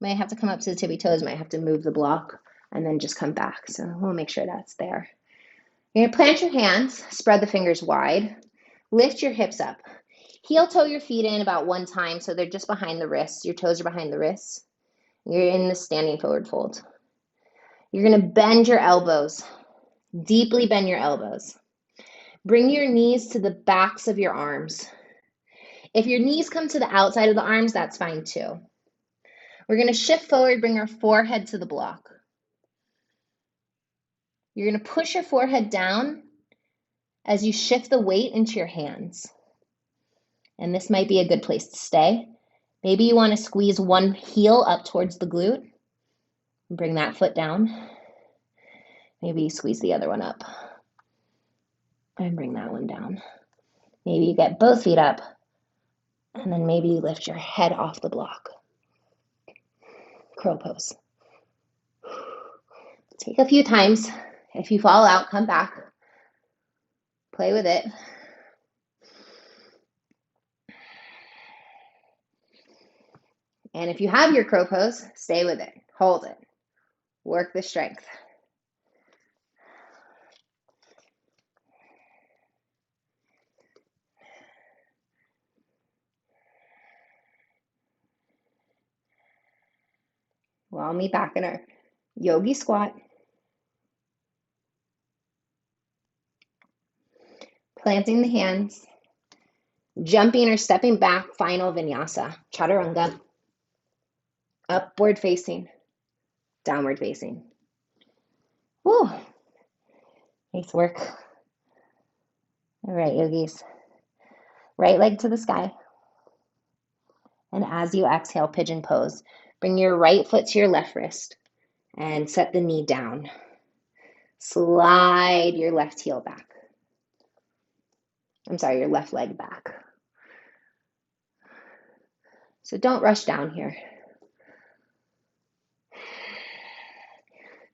S1: Might have to come up to the tippy toes, might have to move the block, and then just come back. So we'll make sure that's there. You're going to plant your hands, spread the fingers wide, lift your hips up. Heel toe your feet in about one time so they're just behind the wrists. Your toes are behind the wrists. You're in the standing forward fold. You're going to bend your elbows, deeply bend your elbows. Bring your knees to the backs of your arms. If your knees come to the outside of the arms, that's fine too. We're going to shift forward, bring our forehead to the block. You're going to push your forehead down as you shift the weight into your hands. And this might be a good place to stay. Maybe you want to squeeze one heel up towards the glute and bring that foot down. Maybe you squeeze the other one up and bring that one down. Maybe you get both feet up and then maybe you lift your head off the block. Crow pose. Take a few times. If you fall out, come back. Play with it. And if you have your crow pose, stay with it. Hold it. Work the strength. We'll meet back in our yogi squat. Planting the hands. Jumping or stepping back, final vinyasa. Chaturanga. Upward facing. Downward facing. Woo. Nice work. All right, yogis. Right leg to the sky. And as you exhale, pigeon pose. Bring your right foot to your left wrist and set the knee down. Slide your left heel back. I'm sorry, your left leg back. So don't rush down here.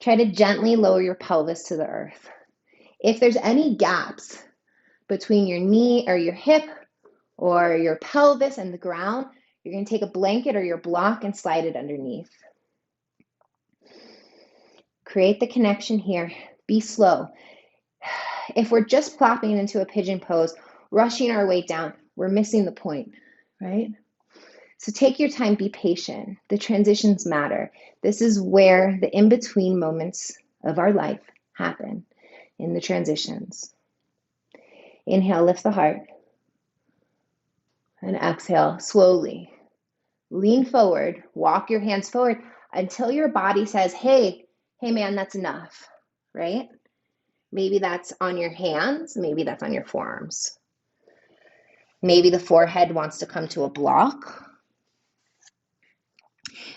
S1: Try to gently lower your pelvis to the earth. If there's any gaps between your knee or your hip or your pelvis and the ground, you're going to take a blanket or your block and slide it underneath. Create the connection here. Be slow. If we're just plopping into a pigeon pose, rushing our weight down, we're missing the point, right? So take your time, be patient. The transitions matter. This is where the in-between moments of our life happen, in the transitions. Inhale, lift the heart. And exhale, slowly. Lean forward, walk your hands forward until your body says, hey man, that's enough, right? Maybe that's on your hands, maybe that's on your forearms. Maybe the forehead wants to come to a block.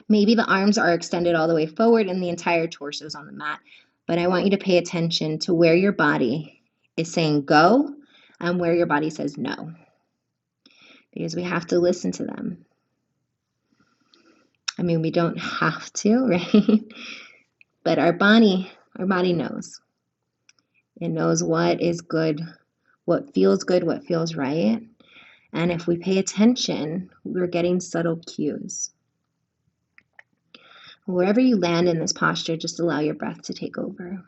S1: Maybe the arms are extended all the way forward and the entire torso is on the mat. But I want you to pay attention to where your body is saying go and where your body says no. Because we have to listen to them. I mean, we don't have to, right? But our body knows. It knows what is good, what feels good, what feels right. And if we pay attention, we're getting subtle cues. Wherever you land in this posture, just allow your breath to take over.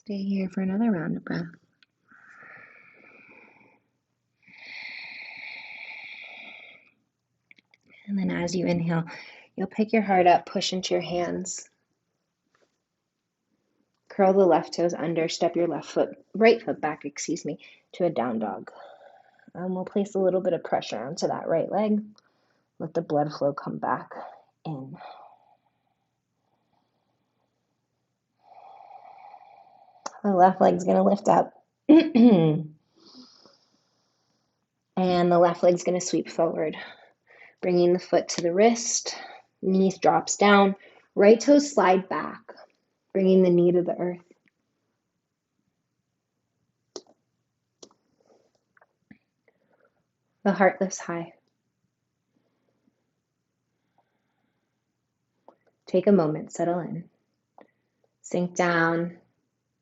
S1: Stay here for another round of breath. And then as you inhale, you'll pick your heart up, push into your hands. Curl the left toes under, step your right foot back, to a down dog. We'll place a little bit of pressure onto that right leg. Let the blood flow come back in. The left leg's going to lift up. And the left leg's going to sweep forward, bringing the foot to the wrist. Knee drops down. Right toes slide back, bringing the knee to the earth. The heart lifts high. Take a moment, settle in. Sink down.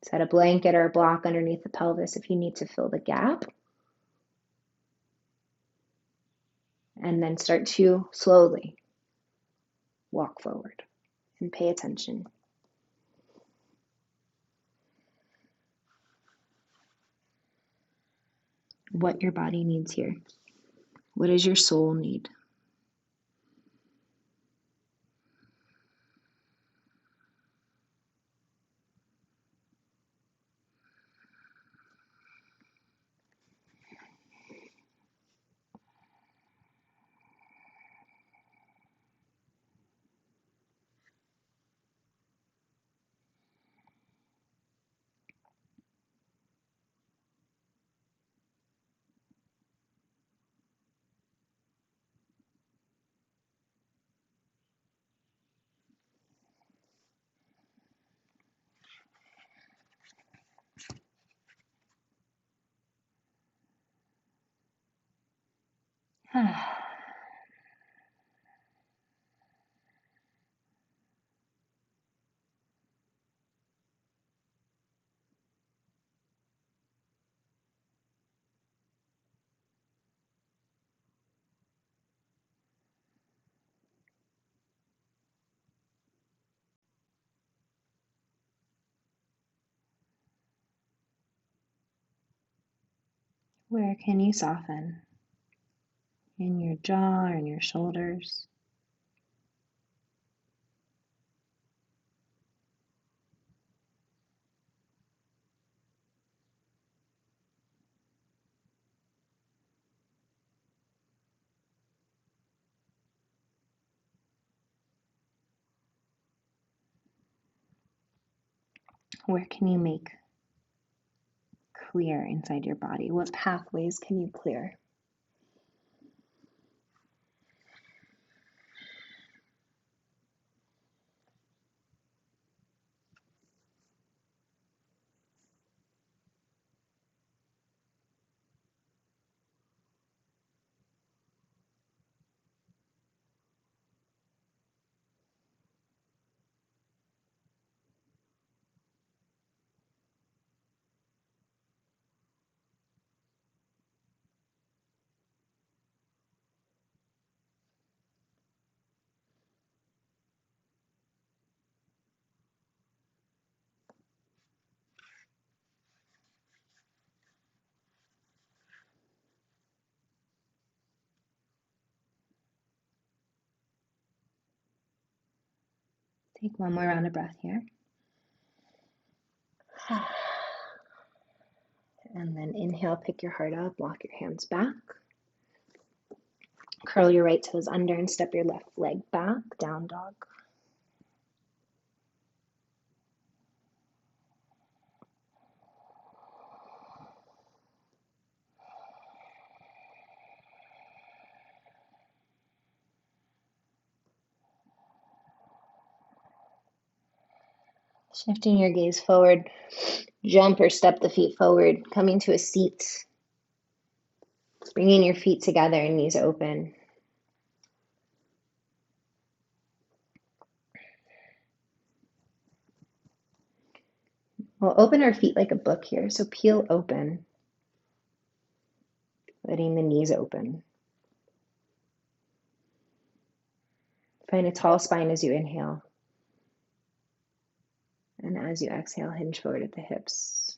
S1: Set a blanket or a block underneath the pelvis if you need to fill the gap. And then start to slowly walk forward and pay attention. What your body needs here. What does your soul need? Where can you soften? In your jaw or in your shoulders? Where can you make clear inside your body? What pathways can you clear? Take one more round of breath here. And then inhale, pick your heart up, walk your hands back. Curl your right toes under and step your left leg back, down dog. Shifting your gaze forward, jump or step the feet forward, coming to a seat. Bringing your feet together, knees open. We'll open our feet like a book here, so peel open, letting the knees open. Find a tall spine as you inhale. And as you exhale, hinge forward at the hips.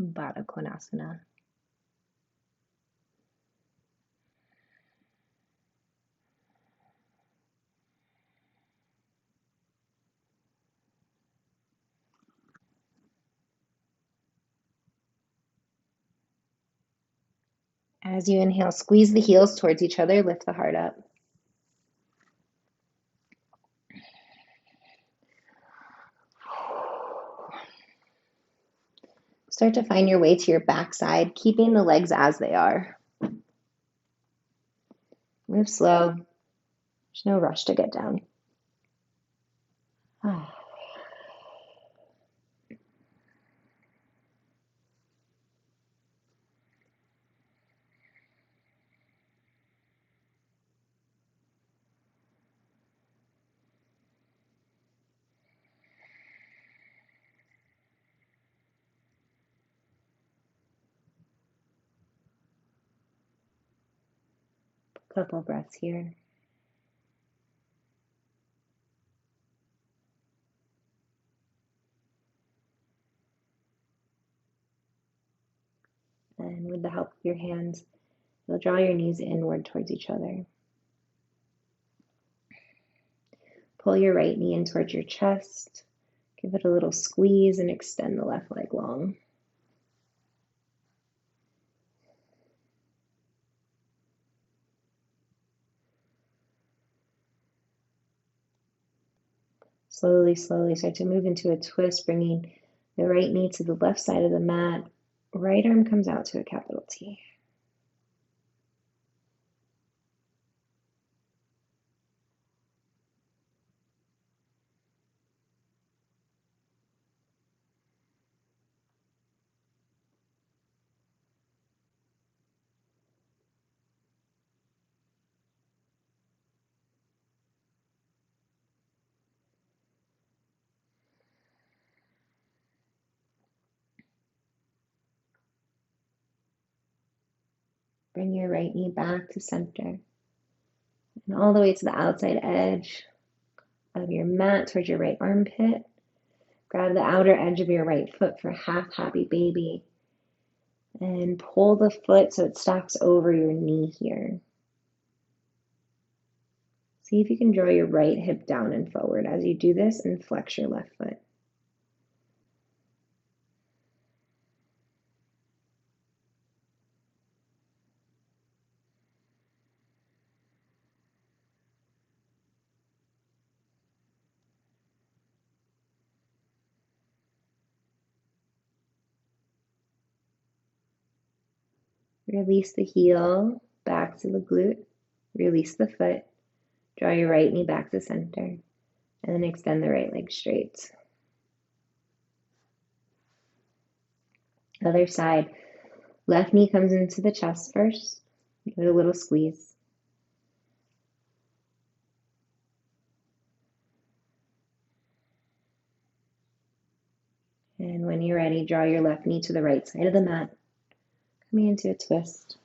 S1: Baddha Konasana. As you inhale, squeeze the heels towards each other, lift the heart up. Start to find your way to your backside, keeping the legs as they are. Move slow. There's no rush to get down. Couple breaths here. And with the help of your hands, you'll draw your knees inward towards each other. Pull your right knee in towards your chest. Give it a little squeeze and extend the left leg long. Slowly, slowly start to move into a twist, bringing the right knee to the left side of the mat. Right arm comes out to a capital T. Bring your right knee back to center and all the way to the outside edge of your mat towards your right armpit. Grab the outer edge of your right foot for half happy baby and pull the foot so it stacks over your knee here. See if you can draw your right hip down and forward as you do this, and flex your left foot. Release the heel back to the glute. Release the foot. Draw your right knee back to center. And then extend the right leg straight. Other side. Left knee comes into the chest first. Give it a little squeeze. And when you're ready, draw your left knee to the right side of the mat. Coming into a twist.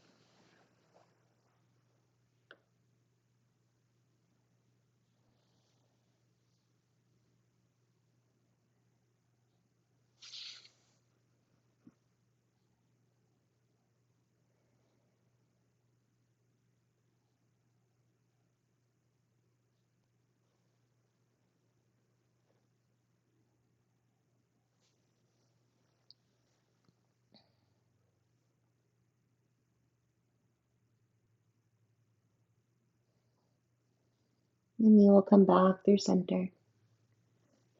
S1: The knee will come back through center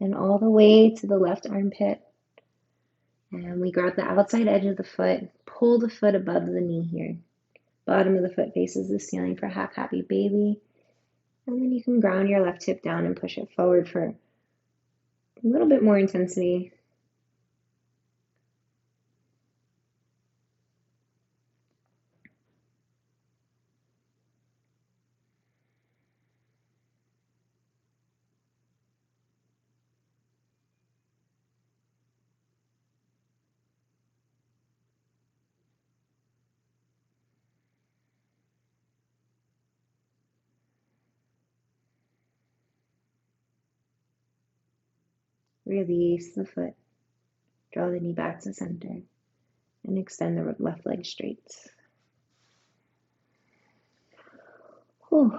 S1: and all the way to the left armpit. And we grab the outside edge of the foot, pull the foot above the knee here. Bottom of the foot faces the ceiling for half happy baby. And then you can ground your left hip down and push it forward for a little bit more intensity. Release the foot. Draw the knee back to center and extend the left leg straight. Whew.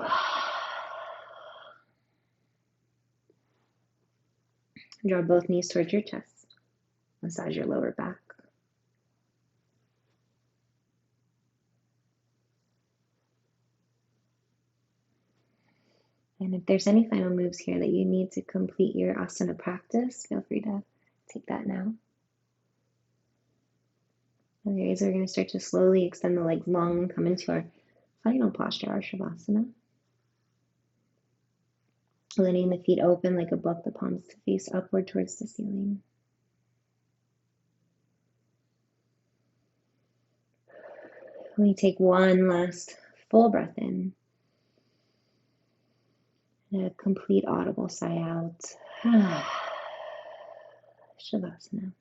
S1: Draw both knees towards your chest. Massage your lower back. And if there's any final moves here that you need to complete your asana practice, feel free to take that now. Otherwise, we're going to start to slowly extend the legs long and come into our final posture, our Shavasana. Letting the feet open like a book, the palms to face upward towards the ceiling. We take one last full breath in. And a complete audible sigh out. Shavasana.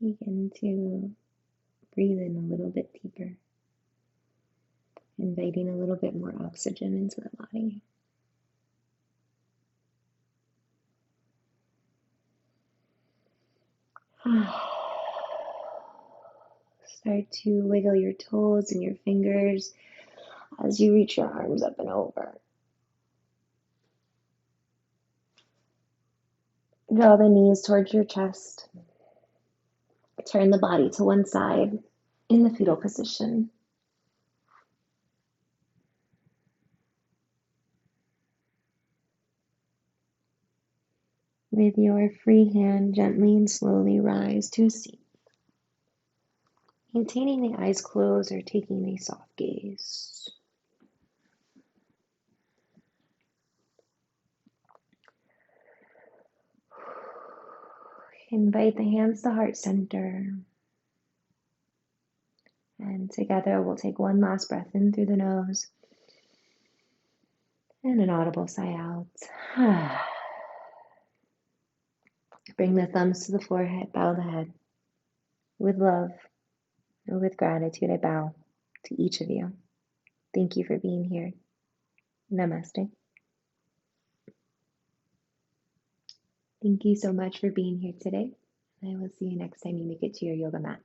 S1: Begin to breathe in a little bit deeper, inviting a little bit more oxygen into the body. Start to wiggle your toes and your fingers as you reach your arms up and over. Draw the knees towards your chest. Turn the body to one side in the fetal position. With your free hand, gently and slowly rise to a seat. Maintaining the eyes closed or taking a soft gaze. Invite the hands to heart center. And together we'll take one last breath in through the nose and an audible sigh out. Bring the thumbs to the forehead, bow the head. With love and with gratitude, I bow to each of you. Thank you for being here. Namaste. Thank you so much for being here today. I will see you next time you make it to your yoga mat.